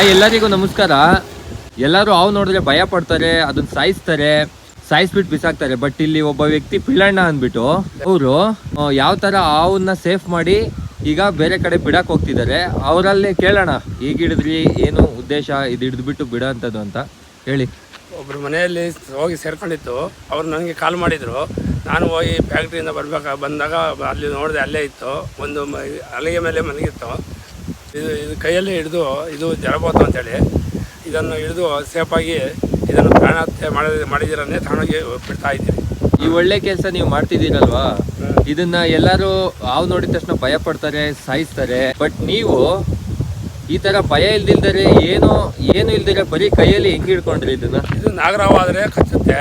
ಎಲ್ಲರಿಗೂ ನಮಸ್ಕಾರ. ಎಲ್ಲರೂ ಹಾವು ನೋಡಿದ್ರೆ ಭಯ ಪಡ್ತಾರೆ, ಅದನ್ನ ಸಾಯಿಸ್ಬಿಟ್ಟು ಬಿಸಾಕ್ತಾರೆ. ಬಟ್ ಇಲ್ಲಿ ಒಬ್ಬ ವ್ಯಕ್ತಿ ಪಿಳ್ಳಣ್ಣ ಅಂದ್ಬಿಟ್ಟು ಅವರು ಯಾವ ತರ ಹಾವನ್ನ ಸೇಫ್ ಮಾಡಿ ಈಗ ಬೇರೆ ಕಡೆ ಬಿಡಕ್ ಹೋಗ್ತಿದ್ದಾರೆ. ಅವರಲ್ಲೇ ಕೇಳೋಣ, ಈಗ ಹಿಡಿದ್ರಿ, ಏನು ಉದ್ದೇಶ ಇದು ಹಿಡಿದ್ಬಿಟ್ಟು ಬಿಡೋ ಅಂಥದ್ದು ಅಂತ ಹೇಳಿ. ಒಬ್ಬರು ಮನೆಯಲ್ಲಿ ಹೋಗಿ ಸೇರ್ಕೊಂಡಿತ್ತು. ಅವ್ರು ನನಗೆ ಕಾಲ್ ಮಾಡಿದರು. ನಾನು ಹೋಗಿ ಫ್ಯಾಕ್ಟ್ರಿಯಿಂದ ಬಂದಾಗ ಅಲ್ಲಿ ನೋಡಿದೆ, ಅಲ್ಲೇ ಇತ್ತು ಒಂದು ಹಲಗೆ ಮೇಲೆ ಮಲಗಿತ್ತು. ಇದು ಕೈಯಲ್ಲಿ ಹಿಡಿದು, ಇದು ಜಲಪಾತ ಅಂತೇಳಿ ಇದನ್ನು ಹಿಡಿದು ಸೇಫಾಗಿ ಇದನ್ನು ಪ್ರಾಣಹತ್ಯೆ ಮಾಡಿದಿರನ್ನೇ ತಗೊಂಡೋಗಿ ಬಿಡ್ತಾ ಇದ್ದೀವಿ. ಈ ಒಳ್ಳೆ ಕೆಲಸ ನೀವು ಮಾಡ್ತಿದ್ದೀರಲ್ವಾ, ಇದನ್ನ ಎಲ್ಲರೂ ಹಾವು ನೋಡಿದ ತಕ್ಷಣ ಭಯ ಪಡ್ತಾರೆ, ಸಾಯಿಸ್ತಾರೆ. ಬಟ್ ನೀವು ಈ ತರ ಭಯ ಇಲ್ದಿಲ್ದರೆ ಏನು ಇಲ್ದಿರ ಬರೀ ಕೈಯಲ್ಲಿ ಹೆಂಗ್ ಹಿಡ್ಕೊಂಡ್ರಿ ಇದನ್ನ? ಇದು ನಾಗರಾವ ಆದ್ರೆ ಕಚ್ಚುತ್ತೆ,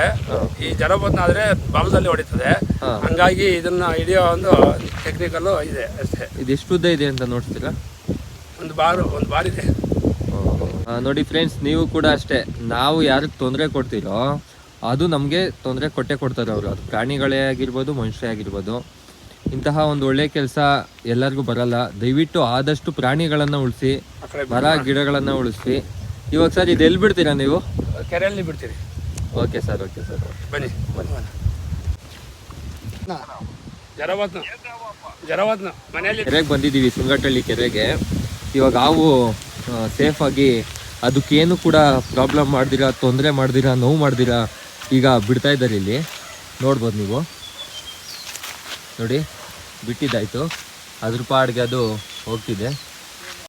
ಈ ಜಲಪಾತ ಆದ್ರೆ ಬಾಲದಲ್ಲಿ ಹೊಡಿತದೆ. ಹಂಗಾಗಿ ಇದನ್ನ ಹಿಡಿಯೋ ಒಂದು ಟೆಕ್ನಿಕಲ್ ಇದೆ ಅಷ್ಟೇ. ಇದು ಎಷ್ಟು ಉದ್ದ ಇದೆ ಅಂತ ನೋಡ್ತೀರಾ? ಒಂದು ಬಾರ್ ಇದೆ. ನೋಡಿ ಫ್ರೆಂಡ್ಸ್, ನೀವು ಕೂಡ ಅಷ್ಟೇ, ನಾವು ಯಾರಿಗೆ ತೊಂದರೆ ಕೊಡ್ತೀರೋ ಅದು ನಮಗೆ ತೊಂದರೆ ಕೊಡ್ತಾರೆ ಅವರು. ಅದು ಪ್ರಾಣಿಗಳೇ ಆಗಿರ್ಬೋದು, ಮನುಷ್ಯ ಆಗಿರ್ಬೋದು. ಇಂತಹ ಒಂದು ಒಳ್ಳೆ ಕೆಲಸ ಎಲ್ಲರಿಗೂ ಬರಲ್ಲ. ದಯವಿಟ್ಟು ಆದಷ್ಟು ಪ್ರಾಣಿಗಳನ್ನು ಉಳಿಸಿ, ಮರ ಗಿಡಗಳನ್ನು ಉಳಿಸಿ. ಇವಾಗ ಸರ್ ಇದು ಎಲ್ಲಿ ಬಿಡ್ತೀರಾ ನೀವು? ಕೆರೆಯಲ್ಲಿ ಬಿಡ್ತೀರಿ. ಓಕೆ ಸರ್, ಬನ್ನಿ. ಜರವತ್ನ ಮನೆಯಲ್ಲಿ ಕೆರೆಗೆ ಬಂದಿದ್ದೀವಿ, ಸುಂಗಟಳ್ಳಿ ಕೆರೆಗೆ. ಇವಾಗ ಹಾವು ಸೇಫಾಗಿ ಅದಕ್ಕೇನು ಕೂಡ ಪ್ರಾಬ್ಲಮ್ ಮಾಡ್ದಿರಾ, ತೊಂದರೆ ಮಾಡ್ದಿರಾ, ನೋವು ಮಾಡ್ದಿರಾ ಈಗ ಬಿಡ್ತಾ ಇದ್ದಾರೆ. ಇಲ್ಲಿ ನೋಡ್ಬೋದು ನೀವು, ನೋಡಿ ಬಿಟ್ಟಿದ್ದಾಯ್ತು, ಅದ್ರ ಪಾಡಿಗೆ ಅದು ಹೋಗ್ತಿದೆ.